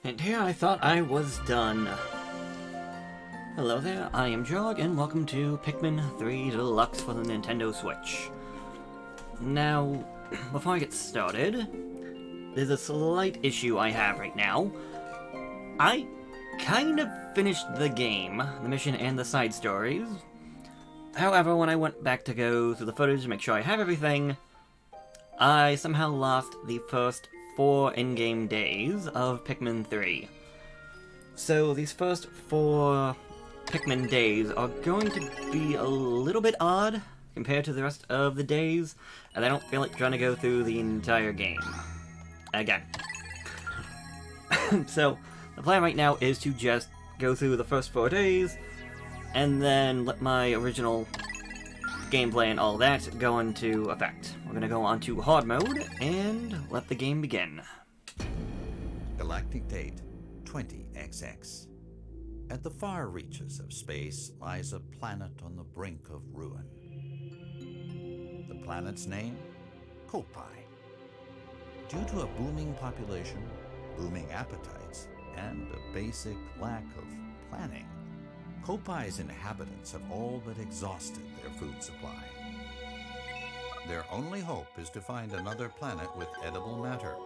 And here I thought I was done. Hello there, I am Jog, and welcome to Pikmin 3 Deluxe for the Nintendo Switch. Now, before I get started, there's a slight issue I have right now. I kind of finished the game, the mission and the side stories. However, when I went back to go through the footage to make sure I have everything, I somehow lost the first 4 in-game days of Pikmin 3. So these first 4 Pikmin days are going to be a little bit odd compared to the rest of the days, and I don't feel like trying to go through the entire game again. So the plan right now is to just go through the first 4 days, and then let my original gameplay and all that go into effect. We're gonna go on to hard mode and let the game begin. Galactic date 20XX. At the far reaches of space lies a planet on the brink of ruin. The planet's name? Kopai. Due to a booming population, booming appetites, and a basic lack of planning, Kopai's inhabitants have all but exhausted their food supply. Their only hope is to find another planet with edible matter.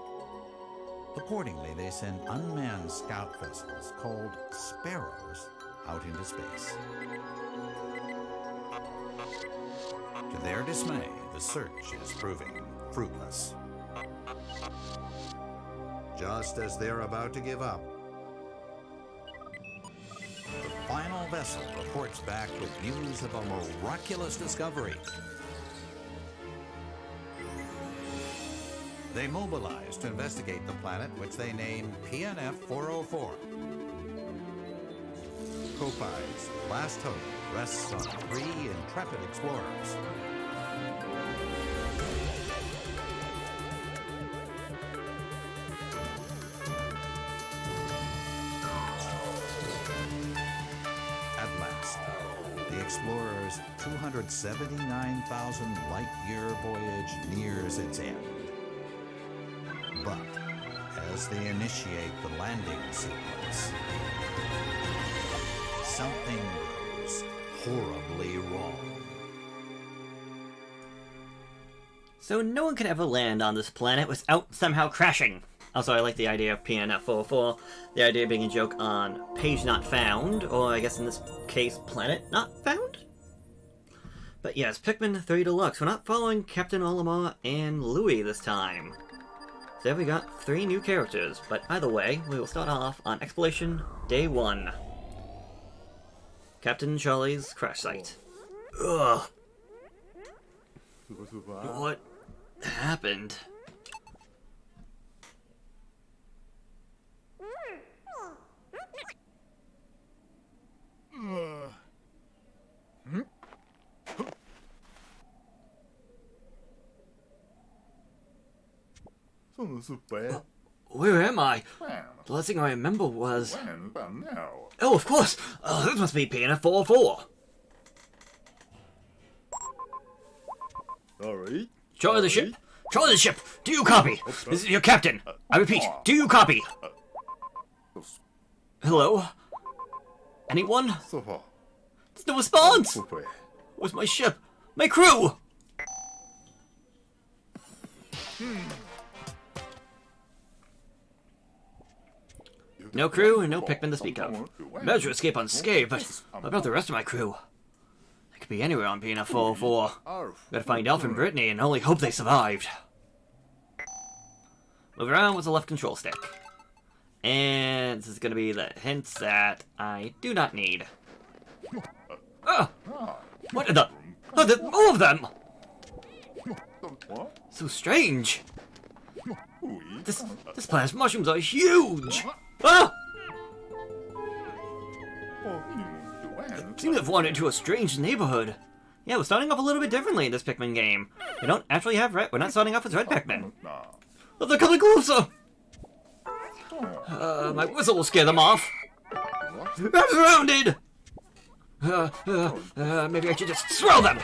Accordingly, they send unmanned scout vessels called Sparrows out into space. To their dismay, the search is proving fruitless. Just as they're about to give up, the final vessel reports back with news of a miraculous discovery. They mobilize to investigate the planet, which they name PNF 404. Kopai's last hope rests on 3 intrepid explorers. At last, the explorers' 279,000 light-year voyage nears its end. But as they initiate the landing sequence, something goes horribly wrong. So no one can ever land on this planet without somehow crashing. Also, I like the idea of PNF 404, the idea being a joke on page not found, or I guess in this case, planet not found? But yes, Pikmin 3 Deluxe, we're not following Captain Olimar and Louie this time. So we got 3 new characters, but either way, we will start off on Exploration Day 1. Captain Charlie's crash site. Ugh. What happened? Where am I? The last thing I remember was... Oh, of course! This must be PNF 404. Alright. Charlie the ship! Charlie the ship! Do you copy? This is your captain! I repeat, do you copy? Hello? Anyone? There's no response! Where's my ship? My crew! No crew and no Pikmin to speak of. Managed to escape unscathed, but what about the rest of my crew? They could be anywhere on PNF 404. Gotta find Elf and Brittany and only hope they survived. Move around with the left control stick. And this is gonna be the hints that I do not need. Oh! What in the... Oh, there's more of them! So strange. This planet's mushrooms are huge! Ah! Seem to have wandered into a strange neighborhood. Yeah, we're starting off a little bit differently in this Pikmin game. We don't actually have red. We're not starting off as red Pikmin. But they're coming closer! My whistle will scare them off. I'm surrounded! Maybe I should just throw them!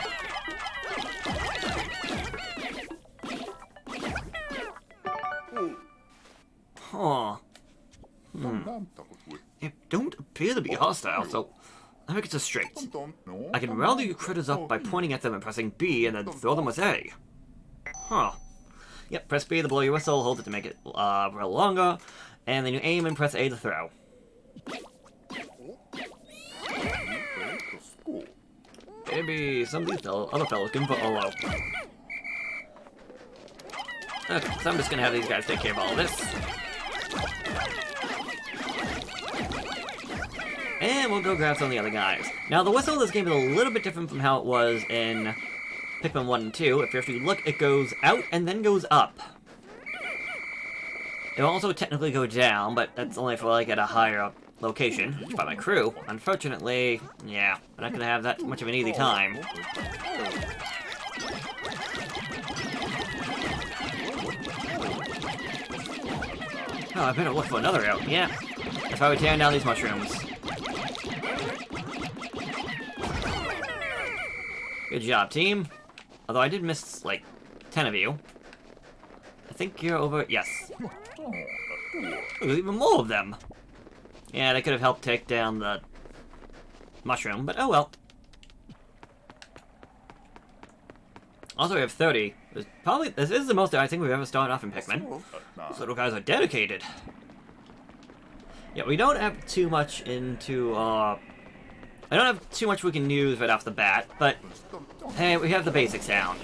Huh. They don't appear to be hostile, so let me get this straight. I can rally you critters up by pointing at them and pressing B, and then throw them with A. Huh. Yep, press B to blow your whistle, hold it to make it roll longer, and then you aim and press A to throw. Maybe some of these other fellows can put Olo. Okay, so I'm just gonna have these guys take care of all of this. And we'll go grab some of the other guys. Now, the whistle in this game is a little bit different from how it was in Pikmin 1 and 2. If you actually look, it goes out and then goes up. It'll also technically go down, but that's only for, like, at a higher location, which by my crew. Unfortunately, yeah, we're not gonna have that much of an easy time. Oh, I better look for another route. Yeah, that's why we're tearing down these mushrooms. Good job, team. Although I did miss, like, 10 of you. I think you're over... Yes. There's even more of them. Yeah, they could have helped take down the mushroom, but oh well. Also, we have 30. This is the most I think we've ever started off in Pikmin. These little guys are dedicated. Yeah, we don't have too much into, I don't have too much we can use right off the bat, but hey, we have the basic sound.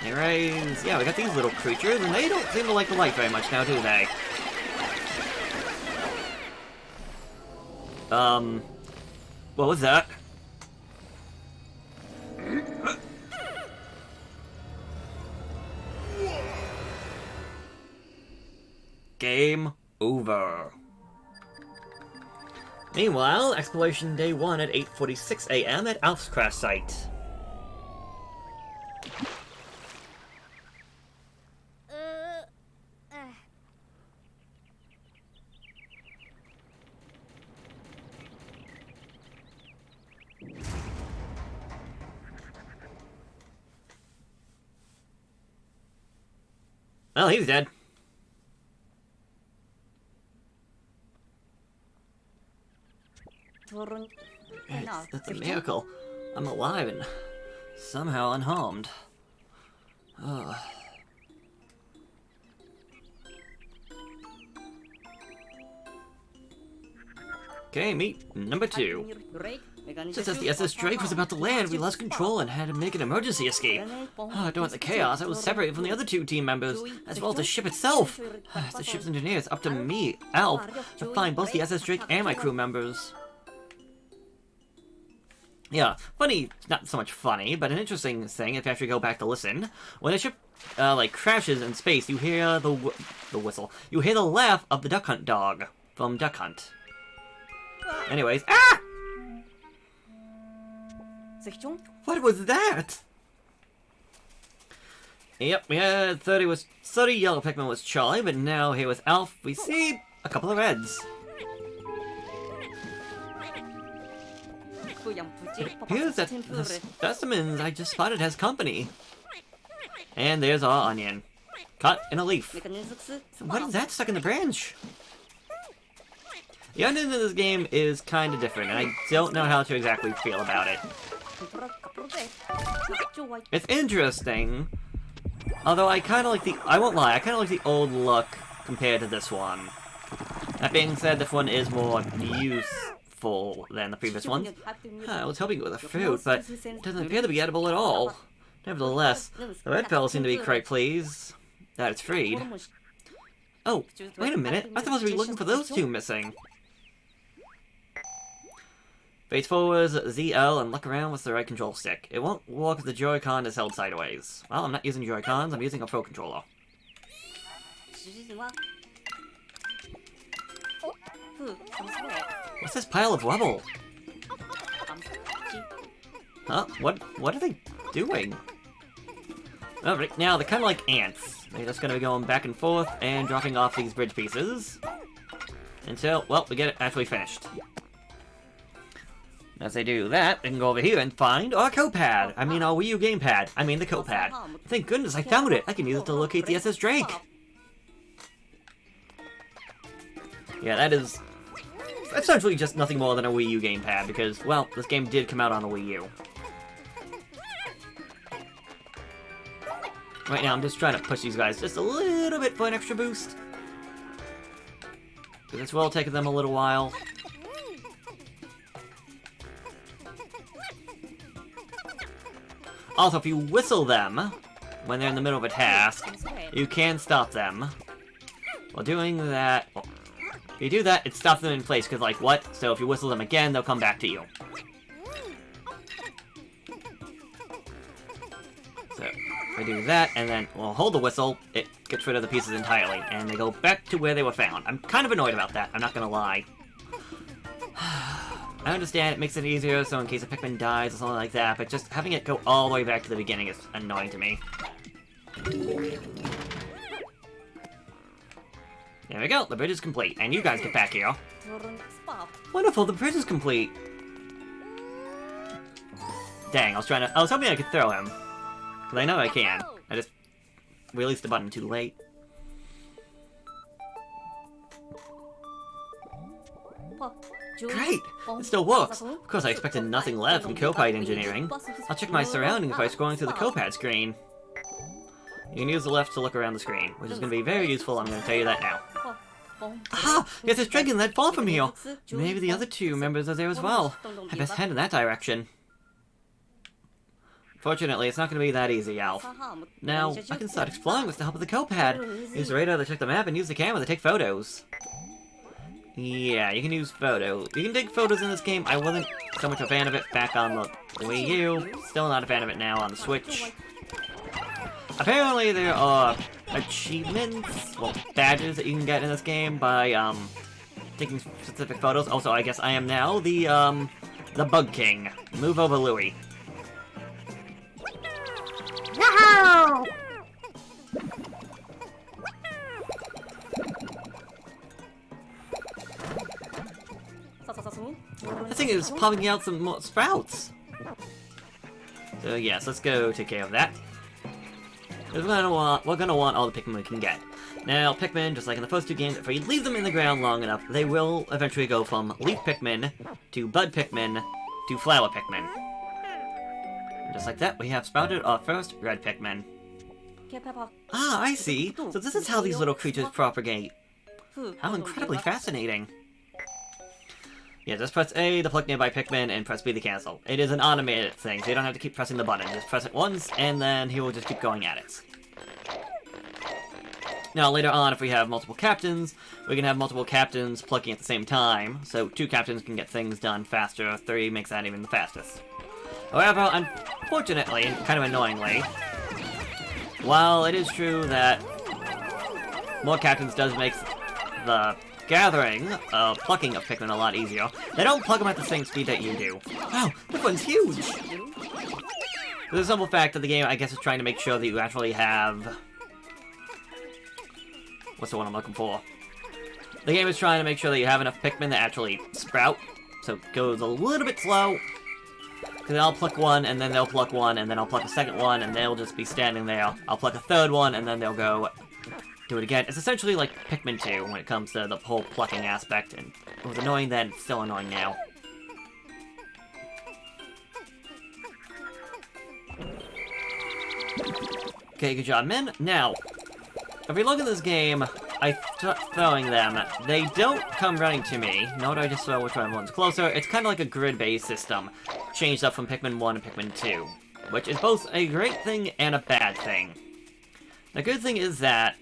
Anyways, yeah, we got these little creatures, and they don't seem to like the light very much now, do they? What was that? Game over. Meanwhile, exploration day 1 at 8:46 a.m. at Alf's crash site. Well, he's dead. That's a miracle. I'm alive and somehow unharmed. Ugh. Okay, meet number 2. Just as the SS Drake was about to land, we lost control and had to make an emergency escape. During the chaos, I was separated from the other 2 team members, as well as the ship itself. As the ship's engineer, it's up to me, Alf, to find both the SS Drake and my crew members. Yeah, funny, not so much funny, but an interesting thing if you actually go back to listen. When a ship, like, crashes in space, you hear the whistle. You hear the laugh of the Duck Hunt dog from Duck Hunt. Anyways, ah! What was that? Yep, we had 30 yellow Pikmin was Charlie, but now here with Alf, we see a couple of reds. It appears that the specimens I just spotted has company. And there's our onion. Caught in a leaf. What is that stuck in the branch? The onion in this game is kind of different, and I don't know how to exactly feel about it. It's interesting, although I kind of like I won't lie, I kind of like the old look compared to this one. That being said, this one is more useful than the previous ones. I was hoping it was a fruit, but it doesn't appear to be edible at all. Nevertheless, the red fellows seem to be quite pleased that it's freed. Oh, wait a minute, I'm supposed to be looking for those 2 missing. Face forwards, ZL, and look around with the right control stick. It won't work if the Joy-Con is held sideways. Well, I'm not using Joy-Cons, I'm using a Pro Controller. What's this pile of rubble? Huh? What are they doing? Alright, now they're kind of like ants. They're just going to be going back and forth and dropping off these bridge pieces. Until, well, we get it actually finished. As they do that, they can go over here and find our code-pad. I mean, our Wii U gamepad. I mean, the code-pad. Thank goodness I found it. I can use it to locate the SS Drake. Yeah, that is essentially just nothing more than a Wii U gamepad, because, well, this game did come out on the Wii U. Right now, I'm just trying to push these guys just a little bit for an extra boost. Because it's well taking them a little while. Also, if you whistle them when they're in the middle of a task, you can stop them. While doing that... Well, if you do that, it stops them in place, because, like, what? So if you whistle them again, they'll come back to you. So, if I do that, and then, well, hold the whistle, it gets rid of the pieces entirely, and they go back to where they were found. I'm kind of annoyed about that, I'm not gonna lie. I understand it makes it easier, so in case a Pikmin dies or something like that, but just having it go all the way back to the beginning is annoying to me. There we go, the bridge is complete, and you guys get back here. Wonderful, the bridge is complete! Dang, I was hoping I could throw him. Because I know I can. I just released the button too late. Great! It still works! Of course, I expected nothing less from Copad Engineering. I'll check my surroundings by scrolling through the Copad screen. You can use the left to look around the screen, which is going to be very useful, I'm going to tell you that now. Aha! There's this dragon that far from here! Maybe the other two members are there as well. I best head in that direction. Fortunately, it's not going to be that easy, Alf. Now, I can start exploring with the help of the Copad. Use the radar to check the map and use the camera to take photos. Yeah, you can use photos. You can take photos in this game. I wasn't so much a fan of it back on the Wii U. Still not a fan of it now on the Switch. Apparently there are achievements, well, badges that you can get in this game by, taking specific photos. Also, I guess I am now the Bug King. Move over, Louie. Woohoo! I think it's popping out some more sprouts. So yes, let's go take care of that. We're gonna want all the Pikmin we can get. Now, Pikmin, just like in the first two games, if we leave them in the ground long enough, they will eventually go from Leaf Pikmin to Bud Pikmin to Flower Pikmin. And just like that, we have sprouted our first Red Pikmin. Ah, I see. So this is how these little creatures propagate. How incredibly fascinating. Yeah, just press A to pluck nearby Pikmin, and press B to cancel. It is an automated thing, so you don't have to keep pressing the button. Just press it once, and then he will just keep going at it. Now, later on, if we have multiple captains, we can have multiple captains plucking at the same time, so 2 captains can get things done faster, 3 makes that even the fastest. However, unfortunately, and kind of annoyingly, while it is true that more captains does make the gathering, plucking of Pikmin a lot easier, they don't plug them at the same speed that you do. Wow, this one's huge! For the simple fact that the game, I guess, is trying to make sure that you actually have... What's the one I'm looking for? The game is trying to make sure that you have enough Pikmin that actually sprout, so it goes a little bit slow. Because I'll pluck one, and then they'll pluck one, and then I'll pluck a second one, and they'll just be standing there. I'll pluck a third one, and then they'll go do it again. It's essentially like Pikmin 2 when it comes to the whole plucking aspect, and it was annoying then, it's still annoying now. Okay, good job, men. Now, if we look at this game, I start throwing them. They don't come running to me, nor do I just throw which one's closer. It's kind of like a grid-based system, changed up from Pikmin 1 to Pikmin 2, which is both a great thing and a bad thing. The good thing is that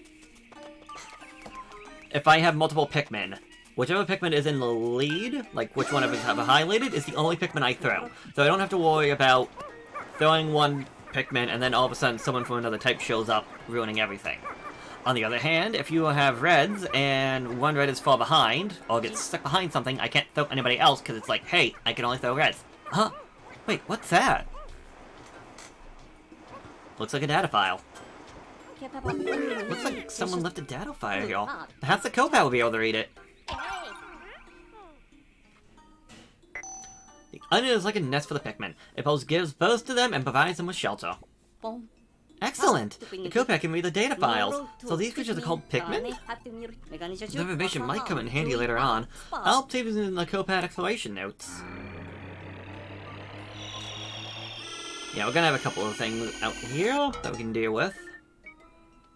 if I have multiple Pikmin, whichever Pikmin is in the lead, like which one of us have highlighted, is the only Pikmin I throw. So I don't have to worry about throwing one Pikmin and then all of a sudden someone from another type shows up, ruining everything. On the other hand, if you have reds and one red is far behind, or gets stuck behind something, I can't throw anybody else because it's like, hey, I can only throw reds. Huh? Wait, what's that? Looks like a data file. Looks like someone left a data file here. Perhaps the Copad will be able to read it. The onion is like a nest for the Pikmin. It both gives birth to them and provides them with shelter. Excellent! The Copac can read the data files. So these creatures are called Pikmin? The information might come in handy later on. I'll save it in the Copac exploration notes. Yeah, we're gonna have a couple of things out here that we can deal with.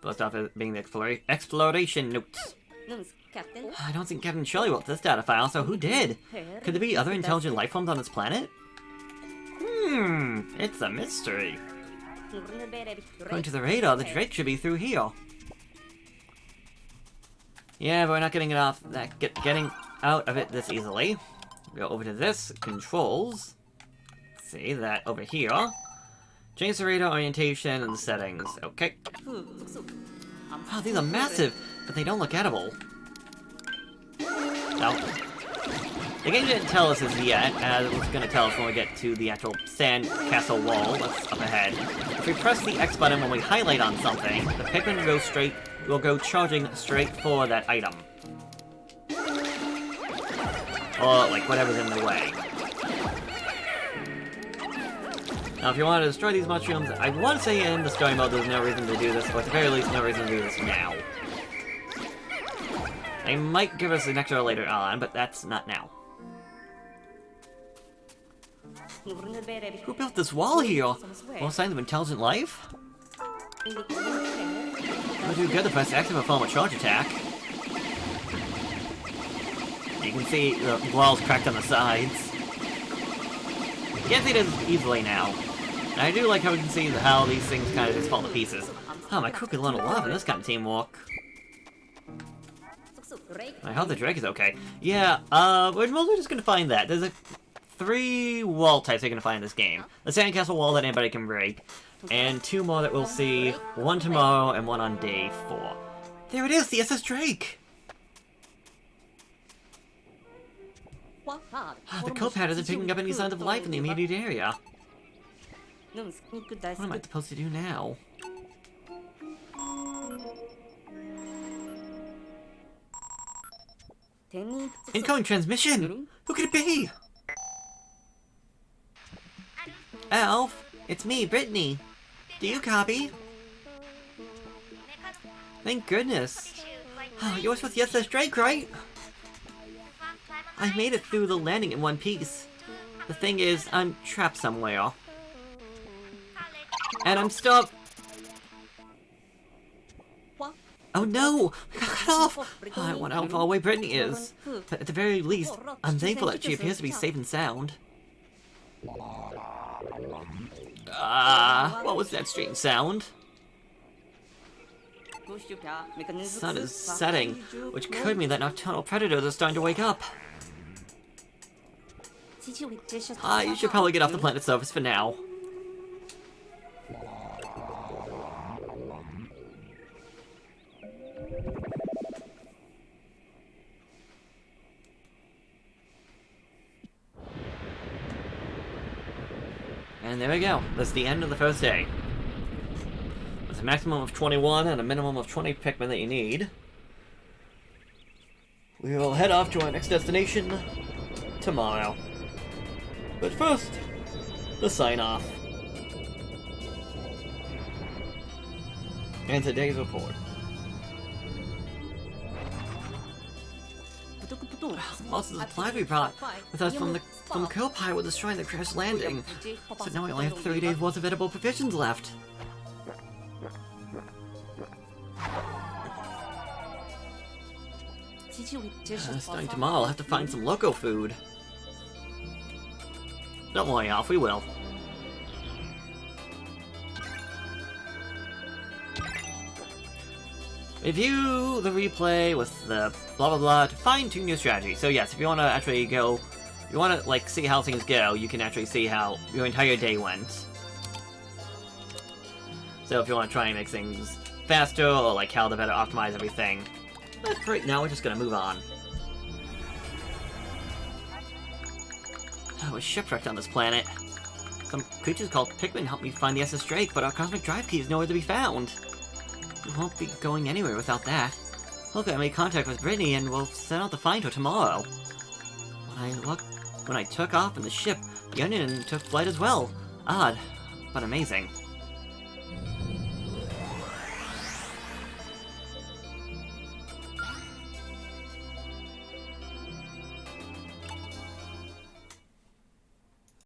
First off, being the exploration notes. I don't think Captain Shirley wrote this data file, so who did? Could there be other intelligent life forms on this planet? It's a mystery. According to the radar, the Drake should be through here. Yeah, but we're not getting it off getting out of it this easily. Go over to this, controls. See that over here. Change the radar orientation and settings. Okay. Wow, these are massive, but they don't look edible. No. The game didn't tell us this yet, as it's going to tell us when we get to the actual sand castle wall that's up ahead. If we press the X button when we highlight on something, the Pikmin will go charging straight for that item. Or, like, whatever's in the way. Now, if you want to destroy these mushrooms, I want to say in the story mode there's no reason to do this, or at the very least, no reason to do this now. They might give us an extra later on, but that's not now. Who built this wall here? More signs of intelligent life? Would do good to press X to perform a charge attack. You can see the walls cracked on the sides. You can't see it as easily now. And I do like how we can see how these things kind of just fall to pieces. Oh, my crew could learn a lot from this kind of teamwork. I hope the Drake is okay. Yeah, we're mostly just gonna find that. There's 3 wall types you're gonna find in this game. The sandcastle wall that anybody can break, and 2 more that we'll see, 1 tomorrow and 1 on day 4. There it is, the SS Drake! The Copat isn't picking up any signs of life in the immediate area. What am I supposed to do now? Incoming transmission! Who could it be? Alf, it's me, Brittany. Do you copy? Thank goodness. Oh, yours was the SS Drake, right? I made it through the landing in one piece. The thing is, I'm trapped somewhere. And I'm stuck. Oh no! I got cut off! Oh, I wonder how far away Brittany is. But at the very least, I'm thankful that she appears to be safe and sound. What was that strange sound? The sun is setting, which could mean that nocturnal predators are starting to wake up. You should probably get off the planet's surface for now. And there we go. That's the end of the first day. There's a maximum of 21 and a minimum of 20 Pikmin that you need. We will head off to our next destination tomorrow. But first, the sign-off. And today's report. Most of the supplies we brought with us from Kilpie were destroying the crash landing. So now we only have 3 days worth of edible provisions left. Starting tomorrow, I'll have to find some loco food. Don't worry, Alf, we will. Review the replay with the blah blah blah to fine-tune your strategy. So yes, if you want to actually go, you want to like see how things go, you can actually see how your entire day went. So if you want to try and make things faster, or like how to better optimize everything. But for right now, we're just gonna move on. I was shipwrecked on this planet. Some creatures called Pikmin helped me find the SS Drake, but our cosmic drive key is nowhere to be found. We won't be going anywhere without that. Hopefully I made contact with Brittany and we'll set out to find her tomorrow. When I took off in the ship, the Onion took flight as well. Odd, but amazing.